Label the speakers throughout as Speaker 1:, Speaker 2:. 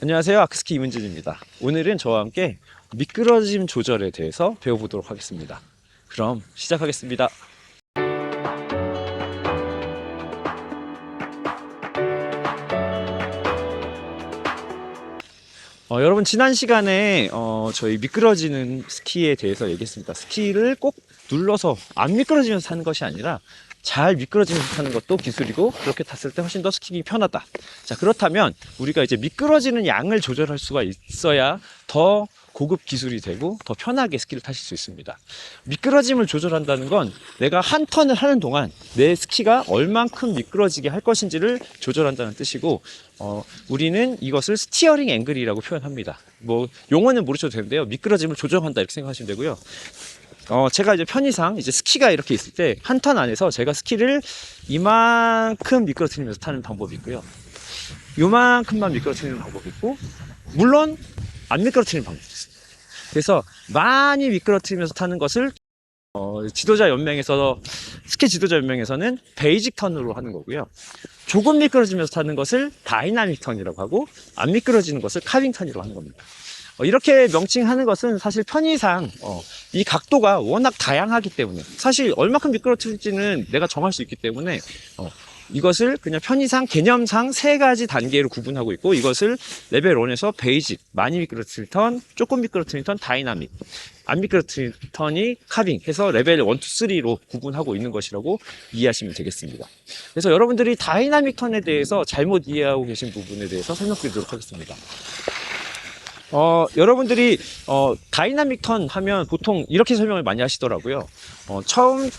Speaker 1: 안녕하세요. 아크스키 이문진입니다. 오늘은 저와 함께 미끄러짐 조절에 대해서 배워보도록 하겠습니다. 그럼 시작하겠습니다. 여러분 지난 시간에 저희 미끄러지는 스키에 대해서 얘기했습니다. 스키를 꼭 눌러서 안 미끄러지면서 타는 것이 아니라 잘 미끄러지면서 타는 것도 기술이고, 그렇게 탔을 때 훨씬 더 스키기 편하다. 자, 그렇다면 우리가 이제 미끄러지는 양을 조절할 수가 있어야 더 고급 기술이 되고 더 편하게 스키를 타실 수 있습니다. 미끄러짐을 조절한다는 건 내가 한 턴을 하는 동안 내 스키가 얼만큼 미끄러지게 할 것인지를 조절한다는 뜻이고, 우리는 이것을 스티어링 앵글이라고 표현합니다. 뭐 용어는 모르셔도 되는데요, 미끄러짐을 조정한다 이렇게 생각하시면 되고요. 제가 이제 편의상 이제 스키가 이렇게 있을 때 한 턴 안에서 제가 스키를 이만큼 미끄러뜨리면서 타는 방법이 있고요, 요만큼만 미끄러뜨리는 방법이 있고, 물론 안 미끄러뜨리는 방법이 있습니다. 그래서 많이 미끄러뜨리면서 타는 것을 지도자 연맹에서, 스키 지도자 연맹에서는 베이직 턴으로 하는 거고요, 조금 미끄러지면서 타는 것을 다이나믹 턴이라고 하고, 안 미끄러지는 것을 카빙 턴이라고 하는 겁니다. 이렇게 명칭하는 것은 사실 편의상 이 각도가 워낙 다양하기 때문에, 사실 얼마큼 미끄러뜨릴지는 내가 정할 수 있기 때문에 이것을 그냥 편의상 개념상 세 가지 단계로 구분하고 있고, 이것을 레벨 1에서 베이직, 많이 미끄러뜨릴 턴, 조금 미끄러뜨릴 턴, 다이나믹, 안 미끄러뜨릴 턴이 카빙 해서 레벨 1, 2, 3로 구분하고 있는 것이라고 이해하시면 되겠습니다. 그래서 여러분들이 다이나믹 턴에 대해서 잘못 이해하고 계신 부분에 대해서 설명드리도록 하겠습니다. 여러분들이 다이나믹 턴 하면 보통 이렇게 설명을 많이 하시더라고요. 처음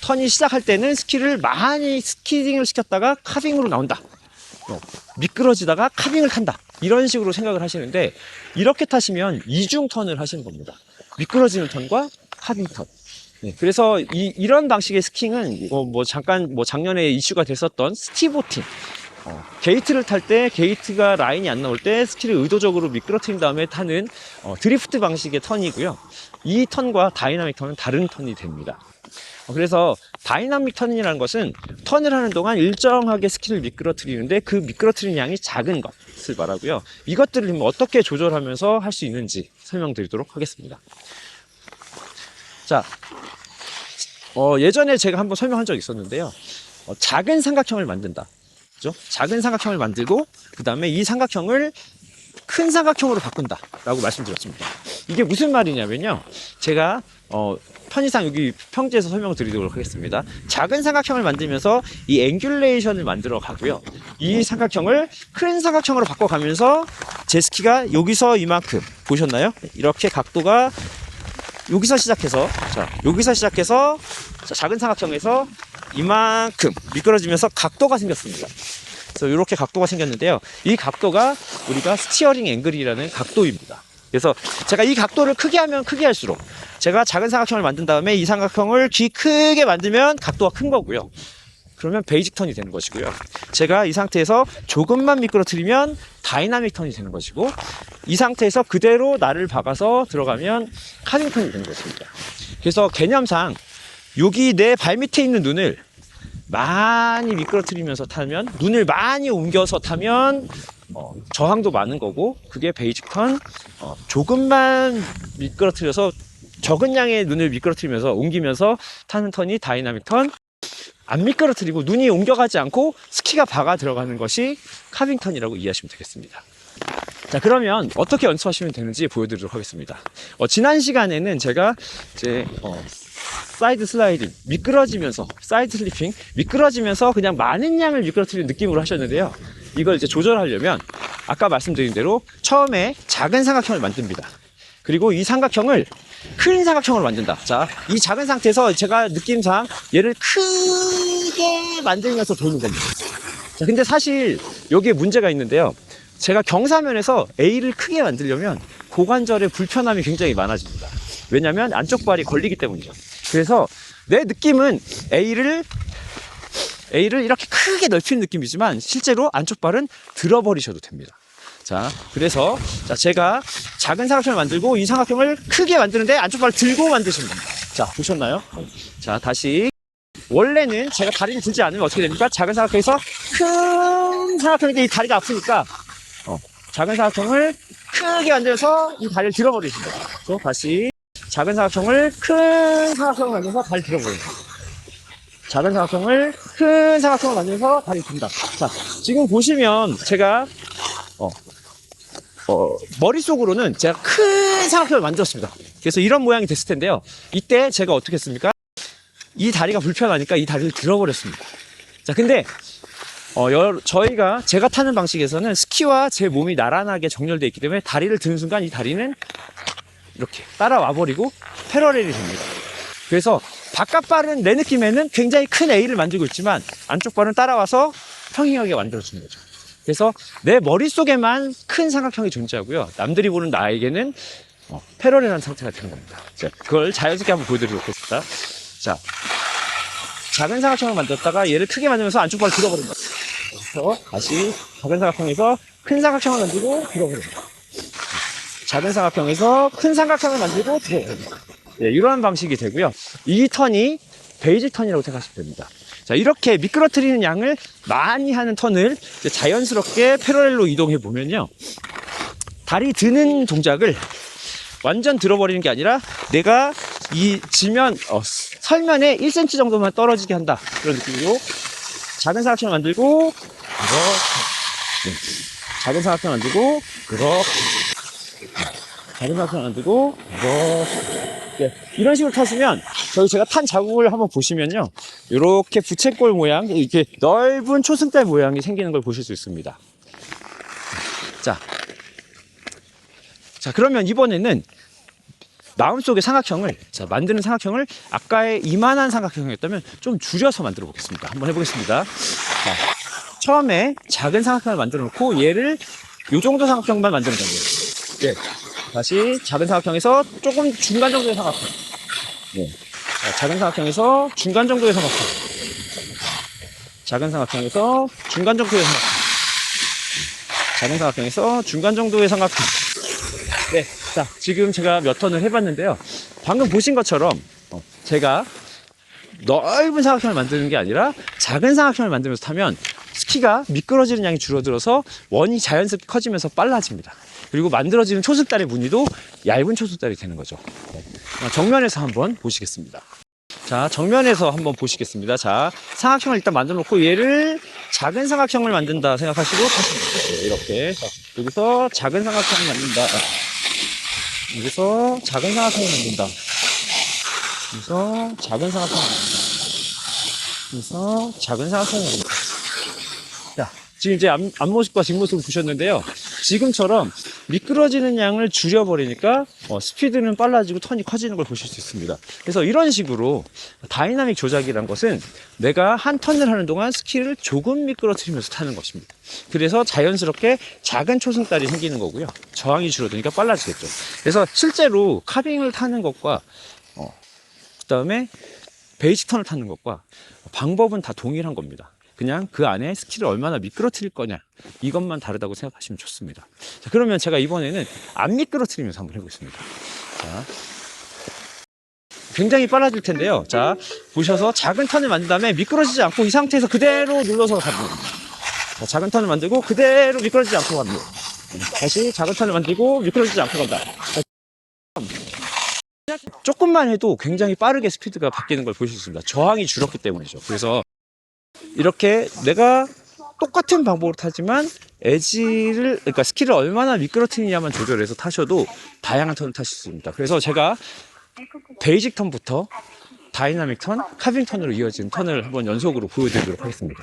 Speaker 1: 턴이 시작할 때는 스키를 많이 스키딩을 시켰다가 카빙으로 나온다, 미끄러지다가 카빙을 탄다, 이런 식으로 생각을 하시는데, 이렇게 타시면 이중 턴을 하시는 겁니다. 미끄러지는 턴과 카빙 턴. 네, 그래서 이런 방식의 스키잉은 잠깐 작년에 이슈가 됐었던 스티보팅, 게이트를 탈 때 게이트가 라인이 안 나올 때 스키를 의도적으로 미끄러뜨린 다음에 타는 드리프트 방식의 턴이고요. 이 턴과 다이나믹 턴은 다른 턴이 됩니다. 그래서 다이나믹 턴이라는 것은 턴을 하는 동안 일정하게 스키를 미끄러뜨리는데 그 미끄러뜨리는 양이 작은 것을 말하고요. 이것들을 어떻게 조절하면서 할 수 있는지 설명드리도록 하겠습니다. 자, 예전에 제가 한번 설명한 적이 있었는데요. 작은 삼각형을 만든다. 작은 삼각형을 만들고 그 다음에 이 삼각형을 큰 삼각형으로 바꾼다 라고 말씀드렸습니다. 이게 무슨 말이냐면요, 제가 편의상 여기 평지에서 설명을 드리도록 하겠습니다. 작은 삼각형을 만들면서 이 앵귤레이션을 만들어 가고요, 이 삼각형을 큰 삼각형으로 바꿔가면서 제 스키가 여기서 이만큼 보셨나요? 이렇게 각도가 여기서 시작해서 작은 삼각형에서 이만큼 미끄러지면서 각도가 생겼습니다. 그래서 이렇게 각도가 생겼는데요, 이 각도가 우리가 스티어링 앵글이라는 각도입니다. 그래서 제가 이 각도를 크게 하면 크게 할수록, 제가 작은 삼각형을 만든 다음에 이 삼각형을 크게 만들면 각도가 큰 거고요, 그러면 베이직 턴이 되는 것이고요, 제가 이 상태에서 조금만 미끄러뜨리면 다이나믹 턴이 되는 것이고, 이 상태에서 그대로 날을 박아서 들어가면 카빙 턴이 되는 것입니다. 그래서 개념상 여기 내 발밑에 있는 눈을 많이 미끄러뜨리면서 타면, 눈을 많이 옮겨서 타면 저항도 많은 거고, 그게 베이직 턴. 조금만 미끄러뜨려서 적은 양의 눈을 미끄러뜨리면서 옮기면서 타는 턴이 다이나믹 턴. 안 미끄러뜨리고 눈이 옮겨가지 않고 스키가 박아 들어가는 것이 카빙 턴이라고 이해하시면 되겠습니다. 자, 그러면 어떻게 연습하시면 되는지 보여드리도록 하겠습니다. 지난 시간에는 제가 이제 사이드 슬라이딩, 미끄러지면서 사이드 슬리핑, 미끄러지면서 그냥 많은 양을 미끄러뜨리는 느낌으로 하셨는데요, 이걸 이제 조절하려면 아까 말씀드린 대로 처음에 작은 삼각형을 만듭니다. 그리고 이 삼각형을 큰 삼각형으로 만든다. 자, 이 작은 상태에서 제가 느낌상 얘를 크게 만들면서 도는 겁니다. 자, 근데 사실 여기에 문제가 있는데요, 제가 경사면에서 A를 크게 만들려면 고관절의 불편함이 굉장히 많아집니다. 왜냐면 안쪽 발이 걸리기 때문이죠. 그래서 내 느낌은 A를 이렇게 크게 넓히는 느낌이지만 실제로 안쪽 발은 들어버리셔도 됩니다. 자, 그래서 제가 작은 삼각형을 만들고 이 삼각형을 크게 만드는데 안쪽 발을 들고 만드시면 됩니다. 자, 보셨나요? 자, 다시. 원래는 제가 다리를 들지 않으면 어떻게 됩니까? 작은 삼각형에서 큰 삼각형인데 이 다리가 아프니까 작은 사각형을 크게 만들어서 이 다리를 들어버리시면 돼요. 또 다시 작은 사각형을 큰 사각형을 만들어서 다리를 들어버립니다. 작은 사각형을 큰 사각형을 만들어서 다리를 든다. 자, 지금 보시면 제가 머릿속으로는 제가 큰 사각형을 만들었습니다. 그래서 이런 모양이 됐을 텐데요. 이때 제가 어떻게 했습니까? 이 다리가 불편하니까 이 다리를 들어버렸습니다. 자, 근데 제가 타는 방식에서는 스키와 제 몸이 나란하게 정렬되어 있기 때문에 다리를 드는 순간 이 다리는 이렇게 따라와 버리고 패러렐이 됩니다. 그래서 바깥 발은 내 느낌에는 굉장히 큰 A를 만들고 있지만 안쪽 발은 따라와서 평행하게 만들어주는 거죠. 그래서 내 머릿속에만 큰 삼각형이 존재하고요. 남들이 보는 나에게는 패러렐한 상태가 되는 겁니다. 자, 그걸 자연스럽게 한번 보여드리도록 하겠습니다. 자, 작은 삼각형을 만들었다가 얘를 크게 만들면서 안쪽 발을 들어버립니다. 그래서 다시 작은 삼각형에서 큰 삼각형을 만들고 들어버립니다. 작은 삼각형에서 큰 삼각형을 만들고 들어버립니다. 네, 이러한 방식이 되고요. 이 턴이 베이직 턴이라고 생각하시면 됩니다. 자, 이렇게 미끄러뜨리는 양을 많이 하는 턴을 자연스럽게 패러렐로 이동해 보면요. 다리 드는 동작을 완전 들어버리는 게 아니라 내가 이 지면, 설면에 1cm 정도만 떨어지게 한다. 그런 느낌으로 작은 사각형을 만들고, 이렇게. 네. 작은 사각형을 만들고, 이렇게. 작은 사각형을 만들고, 이렇게. 네. 이런 식으로 타시면, 제가 탄 자국을 한번 보시면요. 이렇게 부채꼴 모양, 이렇게 넓은 초승달 모양이 생기는 걸 보실 수 있습니다. 자, 그러면 이번에는 마음속의 삼각형을, 만드는 삼각형을 아까의 이만한 삼각형이었다면 좀 줄여서 만들어 보겠습니다. 한번 해보겠습니다. 자, 처음에 작은 삼각형을 만들어 놓고 얘를 이 정도 삼각형만 만드는 거예요. 네. 다시 작은 삼각형에서 조금 중간 정도의 삼각형. 네. 자, 작은 삼각형에서 중간 정도의 삼각형. 작은 삼각형에서 중간 정도의 삼각형. 작은 삼각형에서 중간 정도의 삼각형. 네. 자, 지금 제가 몇 턴을 해봤는데요. 방금 보신 것처럼 제가 넓은 삼각형을 만드는 게 아니라 작은 삼각형을 만들면서 타면 스키가 미끄러지는 양이 줄어들어서 원이 자연스럽게 커지면서 빨라집니다. 그리고 만들어지는 초승달의 무늬도 얇은 초승달이 되는 거죠. 네. 정면에서 한번 보시겠습니다. 자, 정면에서 한번 보시겠습니다. 자, 삼각형을 일단 만들어 놓고 얘를 작은 삼각형을 만든다 생각하시고 타시면 돼요. 이렇게. 자, 여기서 작은 삼각형을 만든다. 여기서 작은 삼각형을 만든다. 여기서 작은 삼각형을 만든다. 여기서 작은 삼각형을 만든다. 자, 지금 이제 앞모습과 뒷모습을 보셨는데요. 지금처럼 미끄러지는 양을 줄여버리니까 스피드는 빨라지고 턴이 커지는 걸 보실 수 있습니다. 그래서 이런 식으로 다이나믹 조작이란 것은 내가 한 턴을 하는 동안 스키를 조금 미끄러뜨리면서 타는 것입니다. 그래서 자연스럽게 작은 초승달이 생기는 거고요. 저항이 줄어드니까 빨라지겠죠. 그래서 실제로 카빙을 타는 것과 그 다음에 베이직 턴을 타는 것과 방법은 다 동일한 겁니다. 그냥 그 안에 스키를 얼마나 미끄러뜨릴 거냐, 이것만 다르다고 생각하시면 좋습니다. 자, 그러면 제가 이번에는 안 미끄러뜨리면서 한번 해보겠습니다. 자, 굉장히 빨라질 텐데요. 자, 보셔서 작은 턴을 만든 다음에 미끄러지지 않고 이 상태에서 그대로 눌러서 갑니다. 자, 작은 턴을 만들고 그대로 미끄러지지 않고 갑니다. 다시 작은 턴을 만들고 미끄러지지 않고 간다. 자, 조금만 해도 굉장히 빠르게 스피드가 바뀌는 걸 보실 수 있습니다. 저항이 줄었기 때문이죠. 그래서 이렇게 내가 똑같은 방법으로 타지만 그러니까 스키를 얼마나 미끄러뜨리냐만 조절해서 타셔도 다양한 턴을 타실 수 있습니다. 그래서 제가 베이직 턴부터 다이나믹 턴, 카빙 턴으로 이어진 턴을 한번 연속으로 보여드리도록 하겠습니다.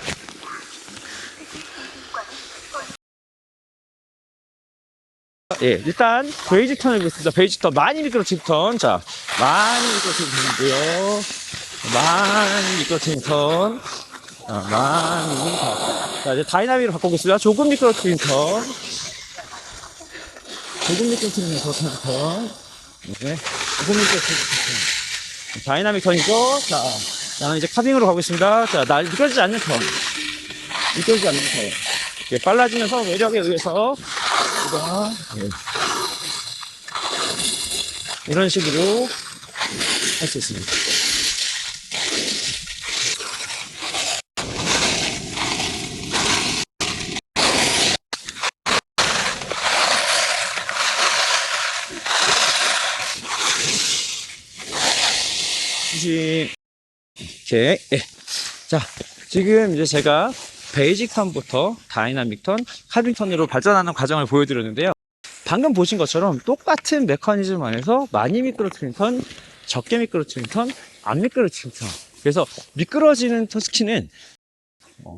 Speaker 1: 예, 일단 베이직 턴을 보겠습니다. 베이직 턴, 많이 미끄러뜨린 턴. 자, 많이 미끄러뜨린 턴이고요. 많이 미끄러뜨린 턴. 자, 이제 다이나믹으로 바꿔보겠습니다. 조금 미끄러뜨린 턴. 조금 미끄러뜨린 턴. 네. 조금 미끄러뜨린 턴. 다이나믹 턴이죠. 자, 이제 카빙으로 가보겠습니다. 자, 미끄러지지 않는 턴. 미끄러지지 않는 턴. 이렇게 빨라지면서 매력에 의해서, 네. 이런 식으로 할 수 있습니다. 수신. 오케이. 예. 자, 지금 이제 제가 베이직 턴부터 다이나믹 턴, 카빙 턴으로 발전하는 과정을 보여드렸는데요. 방금 보신 것처럼 똑같은 메커니즘 안에서 많이 미끄러뜨린 턴, 적게 미끄러뜨린 턴, 안 미끄러뜨린 턴. 그래서 미끄러지는 턴 스키는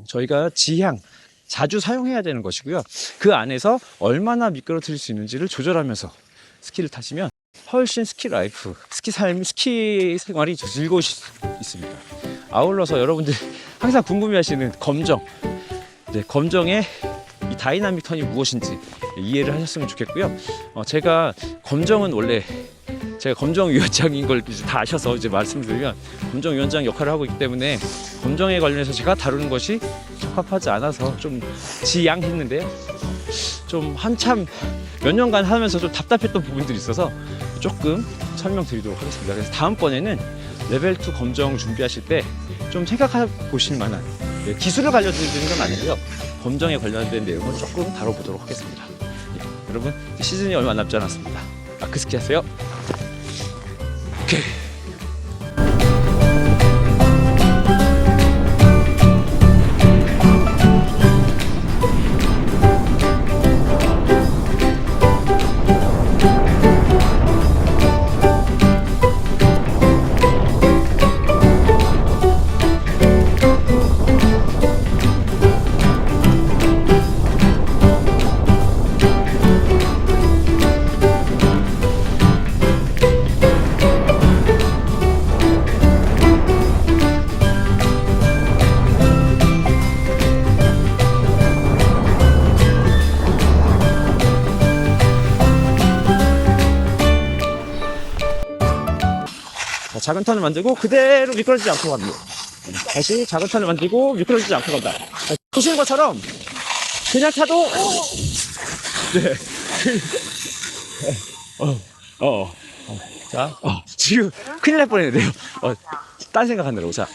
Speaker 1: 저희가 지향, 자주 사용해야 되는 것이고요. 그 안에서 얼마나 미끄러뜨릴 수 있는지를 조절하면서 스키를 타시면 훨씬 스키 라이프, 스키 삶, 스키 생활이 즐거우실 수 있습니다. 아울러서 여러분들 항상 궁금해하시는 검정, 검정의 이 다이나믹 턴이 무엇인지 이해를 하셨으면 좋겠고요. 제가 검정은 원래 제가 검정위원장인 걸 이제 다 아셔서 이제 말씀드리면 검정위원장 역할을 하고 있기 때문에 검정에 관련해서 제가 다루는 것이 적합하지 않아서 좀 지양했는데요. 좀 한참 몇 년간 하면서 좀 답답했던 부분들이 있어서 조금 설명드리도록 하겠습니다. 그래서 다음번에는 레벨 2 검정 준비하실 때 좀 생각해 보실 만한 기술을 알려드리는 건 아니고요. 검정에 관련된 내용을 조금 다뤄보도록 하겠습니다. 여러분 시즌이 얼마 남지 않았습니다. 아크스키 하세요. 오케이. 작은 턴을 만들고 그대로 미끄러지지 않고 갑니다. 다시 작은 턴을 만들고 미끄러지지 않고 간다. 보시는 것처럼 그냥 타도 네. 자, 지금 큰일 날 뻔했는데요. 딴 생각하느라고. 자.